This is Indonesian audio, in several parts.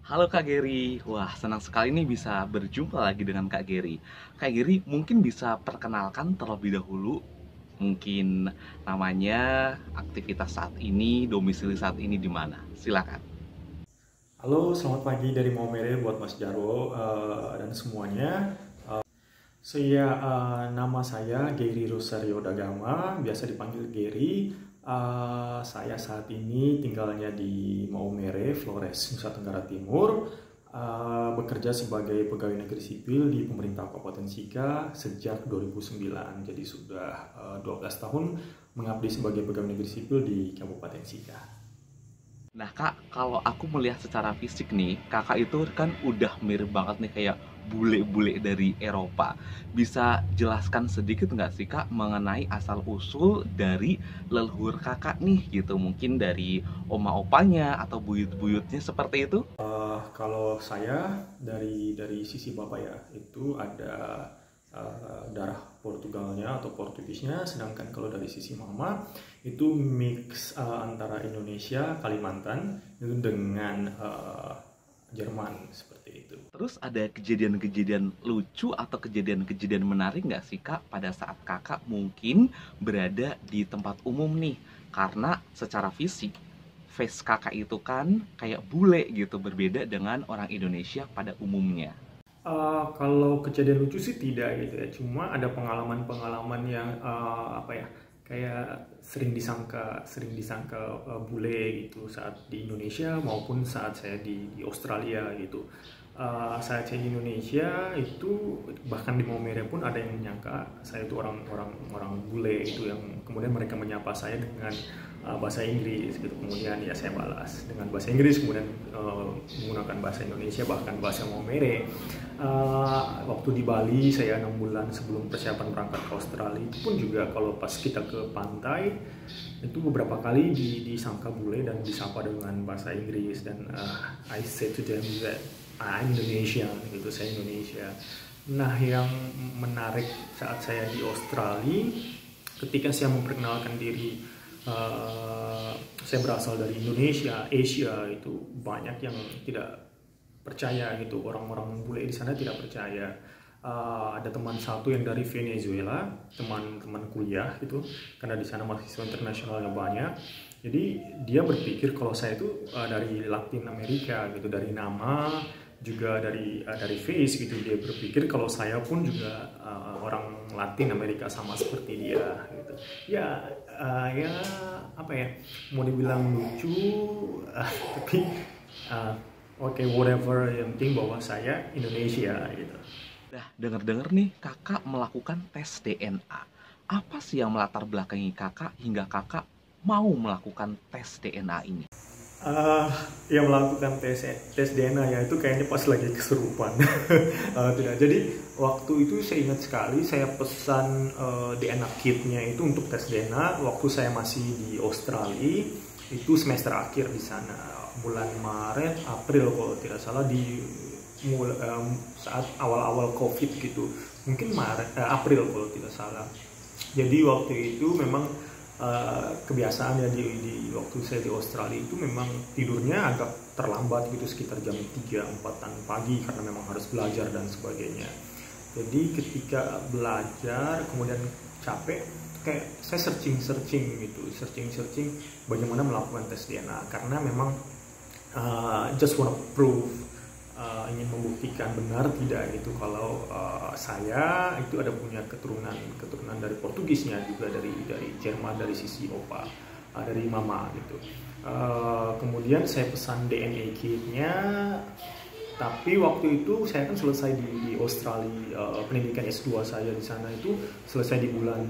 Halo Kak Gary, wah senang sekali nih bisa berjumpa lagi dengan Kak Gary. Kak Gary mungkin bisa perkenalkan terlebih dahulu, mungkin namanya, aktivitas saat ini, domisili saat ini di mana? Silakan. Halo, selamat pagi dari Maumere buat Mas Jarwo dan semuanya. Nama saya Gary Rosario Dagama, biasa dipanggil Gary. Saya saat ini tinggalnya di Maumere, Flores, Nusa Tenggara Timur. Bekerja sebagai pegawai negeri sipil di pemerintah Kabupaten Sika sejak 2009. Jadi sudah 12 tahun mengabdi sebagai pegawai negeri sipil di Kabupaten Sika. Nah Kak, kalau aku melihat secara fisik nih, Kakak itu kan udah mirip banget nih kayak bule-bule dari Eropa. Bisa jelaskan sedikit nggak sih Kak mengenai asal-usul dari leluhur Kakak nih gitu? Mungkin dari oma-opanya atau buyut-buyutnya seperti itu? Kalau saya dari sisi bapak ya itu ada darah Portugalnya atau Portugisnya, sedangkan kalau dari sisi mama itu mix antara Indonesia Kalimantan itu dengan Jerman seperti itu. Terus ada kejadian-kejadian lucu atau kejadian-kejadian menarik nggak sih Kak pada saat Kakak mungkin berada di tempat umum nih? Karena secara fisik, face Kakak itu kan kayak bule gitu, berbeda dengan orang Indonesia pada umumnya. Kalau kejadian lucu sih tidak gitu ya, cuma ada pengalaman-pengalaman yang apa ya, kayak sering disangka bule gitu saat di Indonesia maupun saat saya di Australia gitu. Saat saya di Indonesia itu bahkan di Maumere pun ada yang menyangka saya itu orang bule itu, yang kemudian mereka menyapa saya dengan bahasa Inggris gitu, kemudian ya saya balas dengan bahasa Inggris, kemudian menggunakan bahasa Indonesia bahkan bahasa Maumere. Waktu di Bali saya 6 bulan sebelum persiapan berangkat ke Australia itu pun juga kalau pas kita ke pantai itu beberapa kali disangka bule dan disapa dengan bahasa Inggris, dan I said to them that I'm Indonesian gitu, saya Indonesia. Nah, yang menarik saat saya di Australia ketika saya memperkenalkan diri, saya berasal dari Indonesia, Asia, itu banyak yang tidak percaya gitu, orang-orang bule di sana tidak percaya. Ada teman satu yang dari Venezuela, teman-teman kuliah gitu, karena di sana mahasiswa internasionalnya banyak. Jadi dia berpikir kalau saya itu dari Latin Amerika gitu, dari nama juga dari face gitu. Dia berpikir kalau saya pun juga orang Latin Amerika sama seperti dia gitu. Ya apa ya, mau dibilang lucu, tapi uh, oke, whatever, yang penting bahwa saya Indonesia gitu. Nah, denger-denger nih Kakak melakukan tes DNA. Apa sih yang melatar belakangi Kakak hingga Kakak mau melakukan tes DNA ini? Uh, yang melakukan tes DNA ya itu kayaknya pas lagi kesurupan. Tidak. Jadi waktu itu saya ingat sekali saya pesan DNA kitnya itu untuk tes DNA waktu saya masih di Australia, itu semester akhir di sana, bulan Maret April kalau tidak salah, saat awal-awal COVID gitu, mungkin April kalau tidak salah. Jadi waktu itu memang kebiasaan ya di waktu saya di Australia itu memang tidurnya agak terlambat gitu, sekitar jam 3-4an pagi karena memang harus belajar dan sebagainya. Jadi ketika belajar kemudian capek, kayak saya searching gitu, searching bagaimana melakukan tes DNA, karena memang just wanna prove, ingin membuktikan benar tidak gitu kalau saya itu ada punya keturunan dari Portugisnya, juga dari Jerman dari sisi opa, dari mama gitu. Kemudian saya pesan DNA kitnya, tapi waktu itu saya kan selesai di Australia, pendidikan S2 saya di sana itu selesai di bulan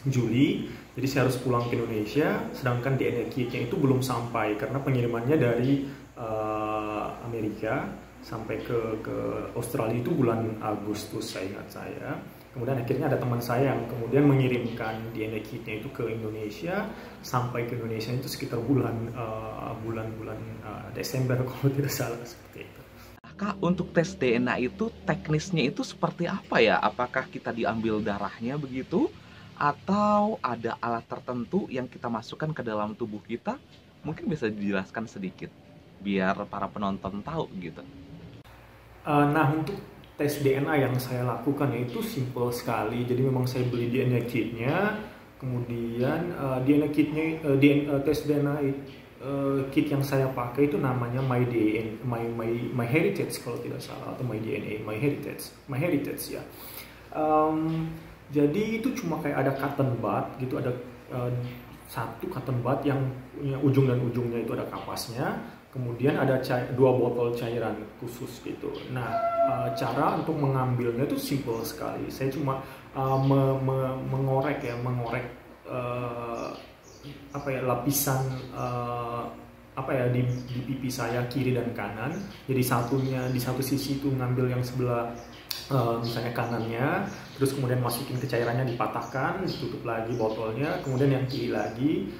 Juli. Jadi saya harus pulang ke Indonesia, sedangkan DNA kitnya itu belum sampai karena pengirimannya dari Amerika sampai ke Australia itu bulan Agustus, saya ingat saya. Kemudian akhirnya ada teman saya yang kemudian mengirimkan DNA kitnya itu ke Indonesia, sampai ke Indonesia itu sekitar bulan Desember kalau tidak salah, seperti itu. Kak, untuk tes DNA itu teknisnya itu seperti apa ya? Apakah kita diambil darahnya begitu? Atau ada alat tertentu yang kita masukkan ke dalam tubuh kita? Mungkin bisa dijelaskan sedikit. biar para penonton tahu gitu? Nah, untuk tes DNA yang saya lakukan itu simple sekali. Jadi memang saya beli DNA kitnya, kemudian DNA kitnya, tes DNA kit yang saya pakai itu namanya My Heritage kalau tidak salah, atau My DNA, My Heritage ya. Jadi itu cuma kayak ada cotton bud gitu, ada satu cotton bud yang punya ujung dan ujungnya itu ada kapasnya. Kemudian ada 2 botol cairan khusus gitu. Nah, cara untuk mengambilnya itu simple sekali. Saya cuma mengorek lapisan di pipi saya kiri dan kanan. Jadi di satu sisi itu ngambil yang sebelah misalnya kanannya, terus kemudian masukin ke cairannya, dipatahkan, ditutup lagi botolnya, kemudian yang kiri lagi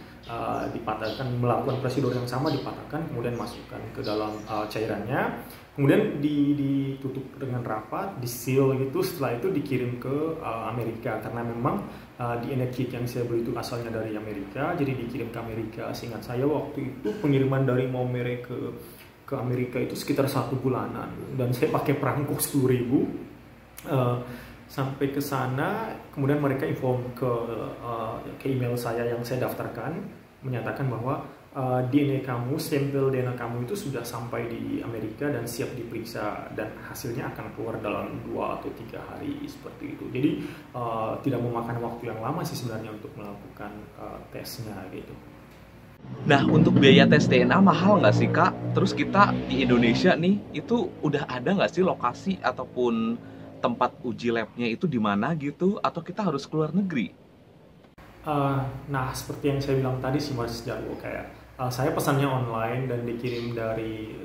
dipatahkan, melakukan prosedur yang sama, dipatahkan, kemudian masukkan ke dalam cairannya, kemudian ditutup dengan rapat, di seal gitu. Setelah itu dikirim ke Amerika, karena memang DNA kit yang saya beli itu asalnya dari Amerika, jadi dikirim ke Amerika. Seingat saya waktu itu pengiriman dari Maumere ke Amerika itu sekitar 1 bulanan, dan saya pakai perangko 10.000 sampai ke sana. Kemudian mereka inform ke email saya yang saya daftarkan, menyatakan bahwa sampel DNA kamu itu sudah sampai di Amerika dan siap diperiksa, dan hasilnya akan keluar dalam 2 atau 3 hari seperti itu. Jadi tidak memakan waktu yang lama sih sebenarnya untuk melakukan tesnya gitu. Nah, untuk biaya tes DNA mahal nggak sih, Kak? Terus kita di Indonesia nih, itu udah ada nggak sih lokasi ataupun tempat uji labnya itu di mana gitu? Atau kita harus keluar negeri? Nah, seperti yang saya bilang tadi sih Mas Jarwo, kayak saya pesannya online dan dikirim dari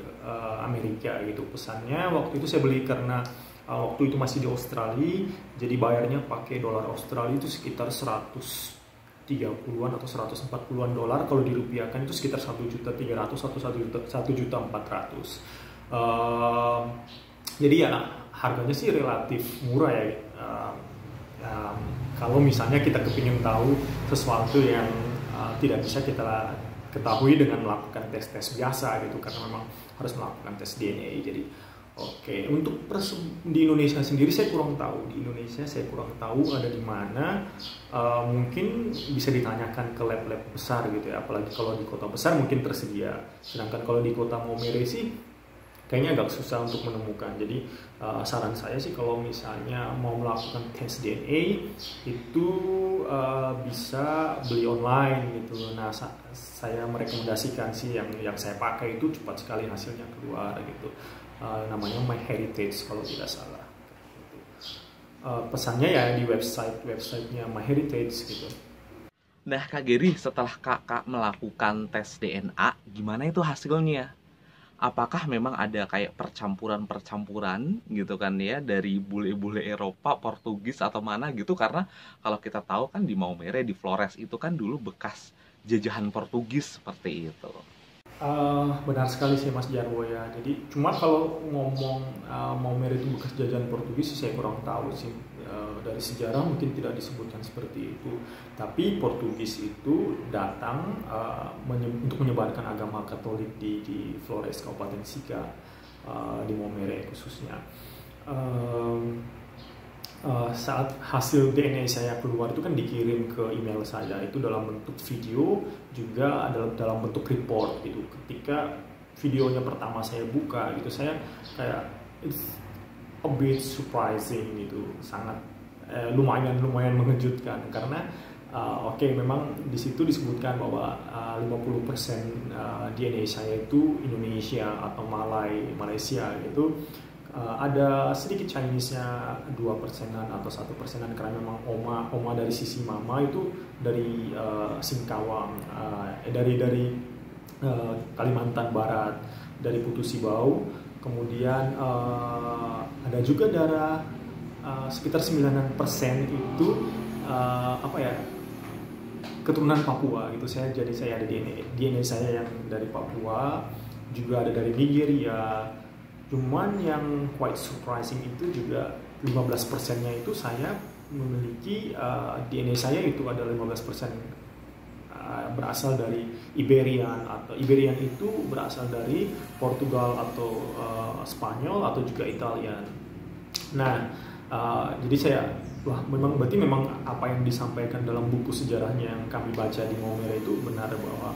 Amerika gitu. Pesannya waktu itu saya beli karena waktu itu masih di Australia, jadi bayarnya pakai dolar Australia itu sekitar 130-an atau 140-an dolar. Kalau dirupiahkan itu sekitar 1.300.000 atau 1.400.000. Jadi ya harganya sih relatif murah ya. Kalau misalnya kita kepingin tahu sesuatu yang tidak bisa kita ketahui dengan melakukan tes-tes biasa gitu, karena memang harus melakukan tes DNA. Jadi oke, untuk di Indonesia sendiri saya kurang tahu. Di Indonesia saya kurang tahu ada di mana. Mungkin bisa ditanyakan ke lab-lab besar gitu ya. Apalagi kalau di kota besar mungkin tersedia. Sedangkan kalau di kota Maumere sih kayaknya agak susah untuk menemukan. Jadi saran saya sih kalau misalnya mau melakukan tes DNA itu bisa beli online gitu. Nah, saya merekomendasikan sih yang saya pakai itu cepat sekali hasilnya keluar gitu. Namanya My Heritage kalau tidak salah. Pesannya ya di websitenya My Heritage gitu. Nah, Kak Geri, setelah kakak melakukan tes DNA, gimana itu hasilnya? Apakah memang ada kayak percampuran gitu kan ya, dari bule-bule Eropa, Portugis atau mana gitu? Karena kalau kita tahu kan di Maumere, di Flores itu kan dulu bekas jajahan Portugis seperti itu. Benar sekali sih Mas Jarwo ya. Jadi cuma kalau ngomong Maumere itu bekas jajahan Portugis saya kurang tahu sih. Dari sejarah mungkin tidak disebutkan seperti itu. Tapi Portugis itu datang untuk menyebarkan agama Katolik di Flores, Kabupaten Sika, di Maumere khususnya. Saat hasil DNA saya keluar itu kan dikirim ke email saya, itu dalam bentuk video juga dalam bentuk report gitu. Ketika videonya pertama saya buka gitu, saya kayak it's a bit surprising gitu, sangat lumayan mengejutkan karena memang di situ disebutkan bahwa 50% DNA saya itu Indonesia atau Malaysia gitu. Ada sedikit Chinese-nya 2%-an atau 1%-an karena memang oma dari sisi mama itu dari Singkawang, dari Kalimantan Barat, dari Putu Sibau. Kemudian ada juga darah sekitar 9% itu keturunan Papua gitu. Saya ada DNA saya yang dari Papua, juga ada dari Nigeria. Cuman yang quite surprising itu juga 15%-nya itu saya memiliki DNA saya itu ada 15% berasal dari Iberian, atau Iberian itu berasal dari Portugal atau Spanyol atau juga Italian. Nah, jadi saya, wah, berarti memang apa yang disampaikan dalam buku sejarahnya yang kami baca di Maumere itu benar, bahwa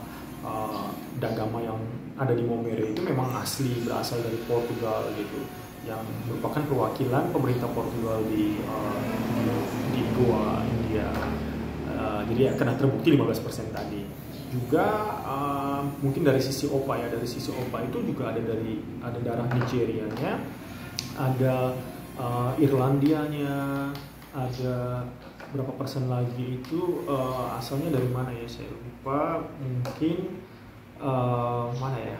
Dagama yang ada di Maumere itu memang asli berasal dari Portugal gitu, yang merupakan perwakilan pemerintah Portugal di Goa, India. Jadi ya karena terbukti 15% tadi. Juga mungkin dari sisi Opa ya, dari sisi Opa itu juga ada darah Nigerianya, ada Irlandianya, ada berapa persen lagi itu asalnya dari mana ya, saya lupa, mungkin mana ya,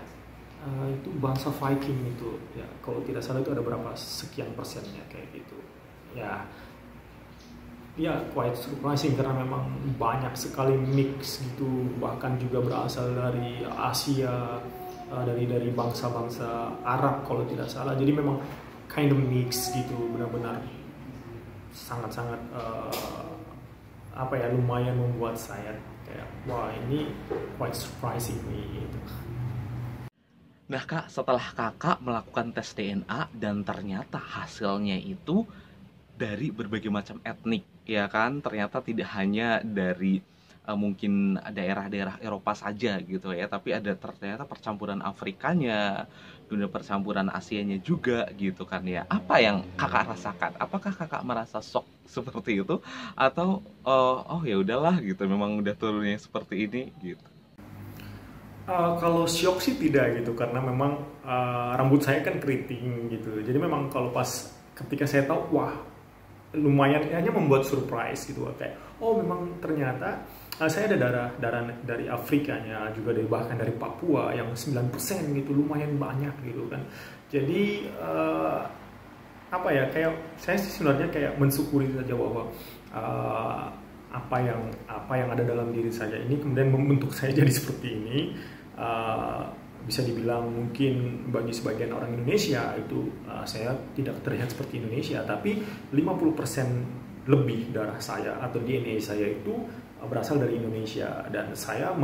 itu bangsa Viking itu ya, kalau tidak salah itu ada berapa sekian persennya kayak gitu ya. Ya, quite surprising karena memang banyak sekali mix gitu, bahkan juga berasal dari Asia, dari bangsa-bangsa Arab kalau tidak salah. Jadi memang kind of mix gitu, benar-benar sangat-sangat apa ya, lumayan membuat saya kayak wah, ini quite surprising nih gitu. Nah Kak, setelah Kakak melakukan tes DNA dan ternyata hasilnya itu dari berbagai macam etnik, ya kan? Ternyata tidak hanya dari mungkin daerah-daerah Eropa saja gitu ya, tapi ada ternyata percampuran Afrikanya, kemudian percampuran Asianya juga gitu kan ya. Apa yang Kakak rasakan? Apakah Kakak merasa shock seperti itu atau oh ya udahlah gitu, memang udah turunnya seperti ini gitu? Kalau shock sih tidak gitu, karena memang rambut saya kan keriting gitu. Jadi memang kalau pas ketika saya tahu, wah, lumayan hanya membuat surprise gitu, kayak oh memang ternyata saya ada darah dari Afrikanya, juga bahkan dari Papua yang 9% gitu, lumayan banyak gitu kan. Jadi apa ya, kayak saya sih sebenarnya kayak mensyukuri saja bahwa apa yang ada dalam diri saya ini kemudian membentuk saya jadi seperti ini. Bisa dibilang mungkin bagi sebagian orang Indonesia itu saya tidak terlihat seperti Indonesia, tapi 50% lebih darah saya atau DNA saya itu berasal dari Indonesia, dan saya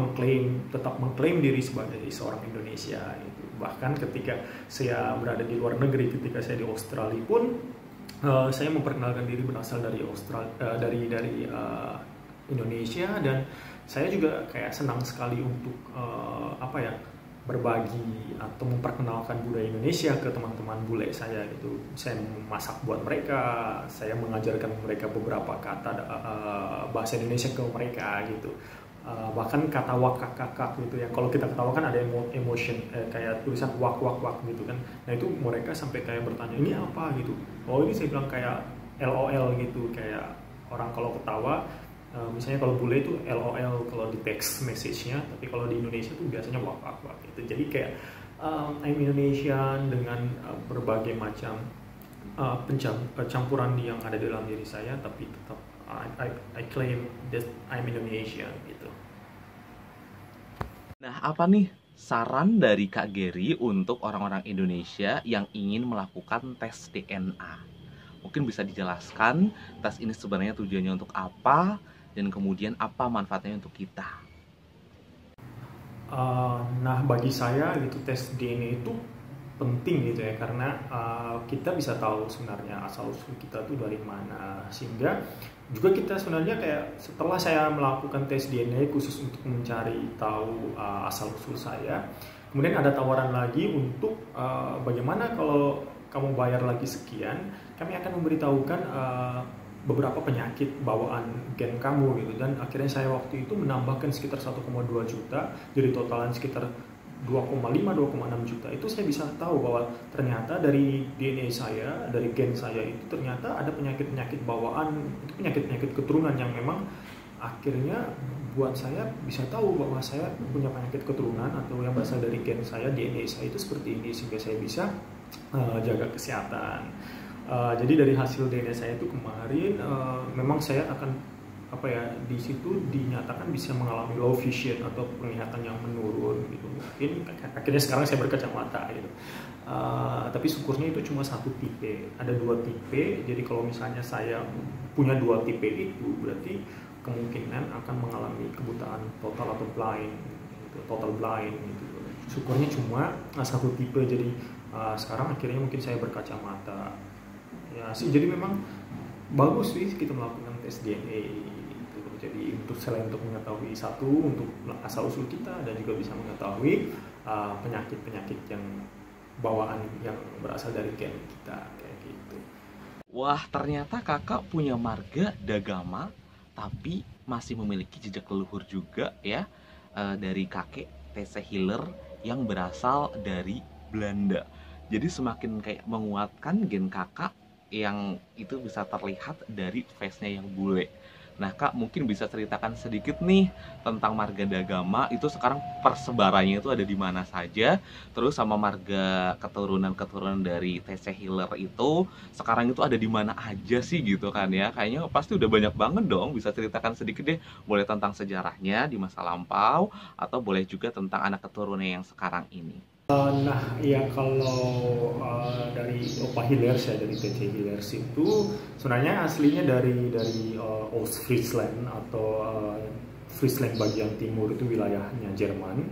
tetap mengklaim diri sebagai seorang Indonesia itu. Bahkan ketika saya berada di luar negeri, ketika saya di Australia pun saya memperkenalkan diri berasal dari Indonesia, dan saya juga kayak senang sekali untuk apa ya, berbagi atau memperkenalkan budaya Indonesia ke teman-teman bule saya gitu. Saya memasak buat mereka, saya mengajarkan mereka beberapa kata bahasa Indonesia ke mereka gitu. Bahkan kata wak kakak gitu, yang kalau kita ketawa kan ada emotion, kayak tulisan wak wak wak gitu kan. Nah itu mereka sampai kayak bertanya, ini apa gitu. Oh ini, saya bilang kayak LOL gitu, kayak orang kalau ketawa. Misalnya kalau bule itu LOL kalau di text message-nya, tapi kalau di Indonesia tuh biasanya wak wak wak gitu. Jadi kayak I'm Indonesian dengan berbagai macam campuran yang ada dalam diri saya, tapi tetap I claim that I'm Indonesian gitu. Nah, apa nih saran dari Kak Gary untuk orang-orang Indonesia yang ingin melakukan tes DNA? Mungkin bisa dijelaskan tes ini sebenarnya tujuannya untuk apa, dan kemudian apa manfaatnya untuk kita? Nah, bagi saya gitu, tes DNA itu penting gitu ya, karena kita bisa tahu sebenarnya asal usul kita tuh dari mana. Sehingga juga kita sebenarnya kayak setelah saya melakukan tes DNA khusus untuk mencari tahu asal usul saya, kemudian ada tawaran lagi untuk bagaimana kalau kamu bayar lagi sekian, kami akan memberitahukan beberapa penyakit bawaan gen kamu gitu. Dan akhirnya saya waktu itu menambahkan sekitar 1,2 juta, jadi totalan sekitar 2,5-2,6 juta. Itu saya bisa tahu bahwa ternyata dari DNA saya, dari gen saya itu ternyata ada penyakit-penyakit bawaan, itu penyakit-penyakit keturunan yang memang akhirnya buat saya bisa tahu bahwa saya punya penyakit keturunan atau yang berasal dari gen saya, DNA saya itu seperti ini, sehingga saya bisa jaga kesehatan. Jadi dari hasil DNA saya itu kemarin memang saya akan di situ dinyatakan bisa mengalami low vision atau penglihatan yang menurun gitu. Mungkin akhirnya sekarang saya berkacamata gitu. Tapi syukurnya itu cuma satu tipe, ada 2 tipe. Jadi kalau misalnya saya punya 2 tipe itu berarti kemungkinan akan mengalami kebutaan total atau blind, gitu, total blind gitu. Syukurnya cuma satu tipe, jadi sekarang akhirnya mungkin saya berkacamata. Ya sih, jadi memang bagus sih kita melakukan tes DNA gitu. Jadi selain untuk mengetahui satu untuk asal usul kita, dan juga bisa mengetahui penyakit-penyakit yang bawaan yang berasal dari gen kita kayak gitu. Wah, ternyata kakak punya marga Dagama, tapi masih memiliki jejak leluhur juga ya, dari kakek TC Hiller yang berasal dari Belanda. Jadi semakin kayak menguatkan gen kakak yang itu bisa terlihat dari face-nya yang bule. Nah kak, mungkin bisa ceritakan sedikit nih tentang marga Dagama itu sekarang persebarannya itu ada di mana saja. Terus sama marga keturunan-keturunan dari TC Hiller itu sekarang itu ada di mana aja sih gitu kan ya. Kayaknya pasti udah banyak banget dong. Bisa ceritakan sedikit deh, boleh tentang sejarahnya di masa lampau, atau boleh juga tentang anak keturunan yang sekarang ini. Nah, ya kalau dari Opa Hillers ya, dari TC Hillers itu sebenarnya aslinya dari Ostfriesland atau Friesland bagian timur, itu wilayahnya Jerman.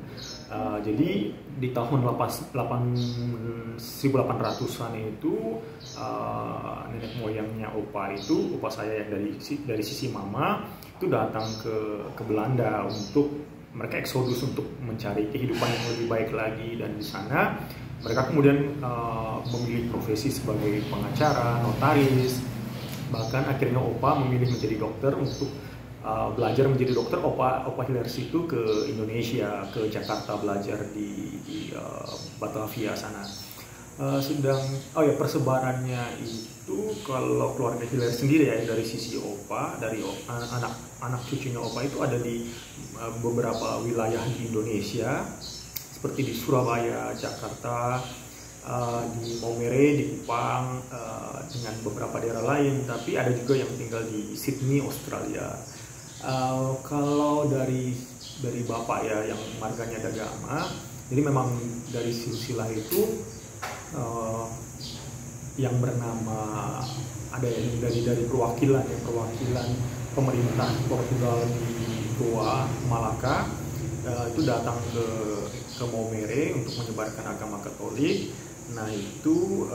Jadi di tahun 1800-an itu nenek moyangnya Opa itu, Opa saya yang dari sisi mama itu datang ke Belanda untuk mereka eksodus untuk mencari kehidupan yang lebih baik lagi, dan di sana mereka kemudian memilih profesi sebagai pengacara, notaris, bahkan akhirnya Opa memilih menjadi dokter untuk belajar menjadi dokter. Opa Hillers itu ke Indonesia, ke Jakarta belajar di Batavia sana. Persebarannya itu kalau keluarga Hiller sendiri ya, dari sisi Opa, dari anak cucunya Opa itu ada di beberapa wilayah di Indonesia, seperti di Surabaya, Jakarta, di Maumere, di Kupang, dengan beberapa daerah lain. Tapi ada juga yang tinggal di Sydney, Australia. Kalau dari bapak ya yang marganya Dagama, jadi memang dari silsilah itu yang bernama, ada yang dari perwakilan pemerintah Portugal di Goa, Malaka, itu datang ke Maumere untuk menyebarkan agama Katolik. Nah itu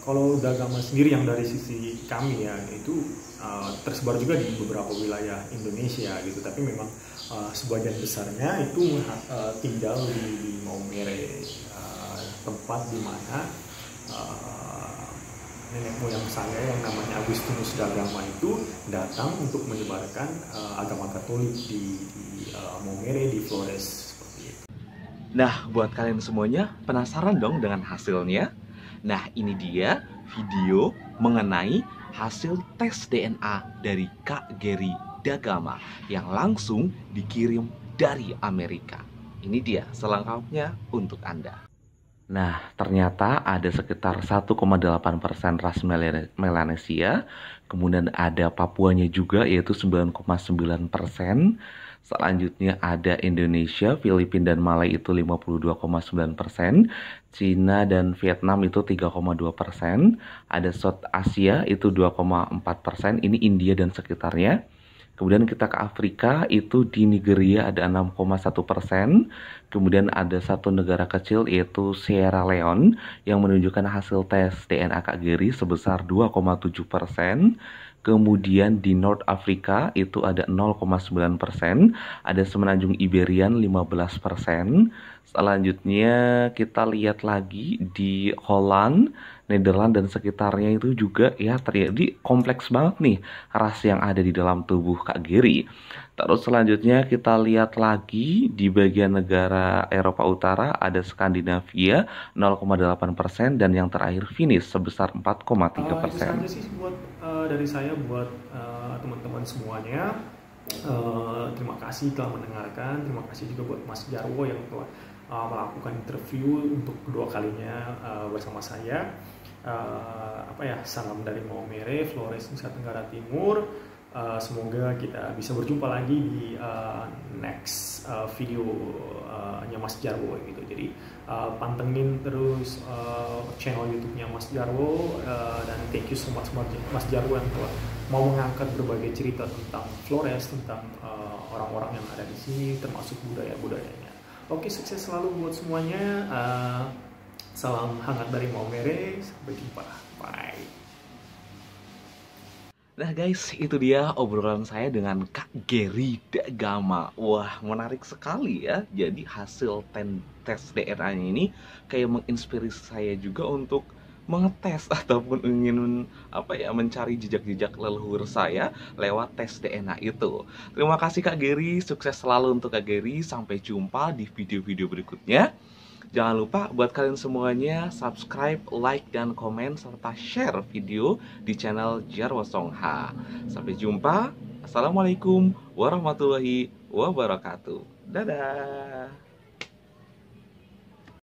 kalau Dagama sendiri yang dari sisi kami ya, itu tersebar juga di beberapa wilayah Indonesia gitu, tapi memang sebagian besarnya itu tinggal di Maumere, tempat di mana nenek moyang saya yang namanya Agustinus Dagama itu datang untuk menyebarkan agama Katolik di Maumere, di Flores, seperti itu. Nah, buat kalian semuanya penasaran dong dengan hasilnya? Nah, ini dia video mengenai hasil tes DNA dari Kak Gary Dagama yang langsung dikirim dari Amerika. Ini dia selengkapnya untuk Anda. Nah, ternyata ada sekitar 1,8% ras Melanesia, kemudian ada Papuanya juga yaitu 9,9%. Selanjutnya ada Indonesia, Filipina dan Malai itu 52,9%, Cina dan Vietnam itu 3,2%, ada South Asia itu 2,4%, ini India dan sekitarnya. Kemudian kita ke Afrika, itu di Nigeria ada 6,1%. Kemudian ada satu negara kecil yaitu Sierra Leone yang menunjukkan hasil tes DNA Kak Gary sebesar 2,7%. Kemudian di North Africa itu ada 0,9%. Ada Semenanjung Iberian 15%. Selanjutnya kita lihat lagi di Holland, Nederland dan sekitarnya itu juga ya terjadi kompleks banget nih ras yang ada di dalam tubuh Kak Gary. Terus selanjutnya kita lihat lagi di bagian negara Eropa Utara ada Skandinavia 0,8% dan yang terakhir Finnish sebesar 4,3%. Itu saja sih buat dari saya buat teman-teman semuanya. Terima kasih telah mendengarkan. Terima kasih juga buat Mas Jarwo yang telah melakukan interview untuk kedua kalinya bersama saya. Salam dari Maumere, Flores, Nusa Tenggara Timur. Semoga kita bisa berjumpa lagi di next video nya Mas Jarwo gitu. Jadi pantengin terus channel YouTube-nya Mas Jarwo, dan thank you so much Mas Jarwo yang telah mau mengangkat berbagai cerita tentang Flores, tentang orang-orang yang ada di sini, termasuk budaya-budayanya. Oke, sukses selalu buat semuanya. Salam hangat dari Maumere. Sampai jumpa. Bye. Nah guys, itu dia obrolan saya dengan Kak Gary Dagama. Wah, menarik sekali ya. Jadi hasil tes DNA ini kayak menginspirasi saya juga untuk mengetes ataupun ingin mencari jejak-jejak leluhur saya lewat tes DNA itu. Terima kasih Kak Gary, sukses selalu untuk Kak Gary. Sampai jumpa di video-video berikutnya. Jangan lupa buat kalian semuanya subscribe, like, dan komen, serta share video di channel Jarwo Songha. Sampai jumpa. Assalamualaikum warahmatullahi wabarakatuh. Dadah.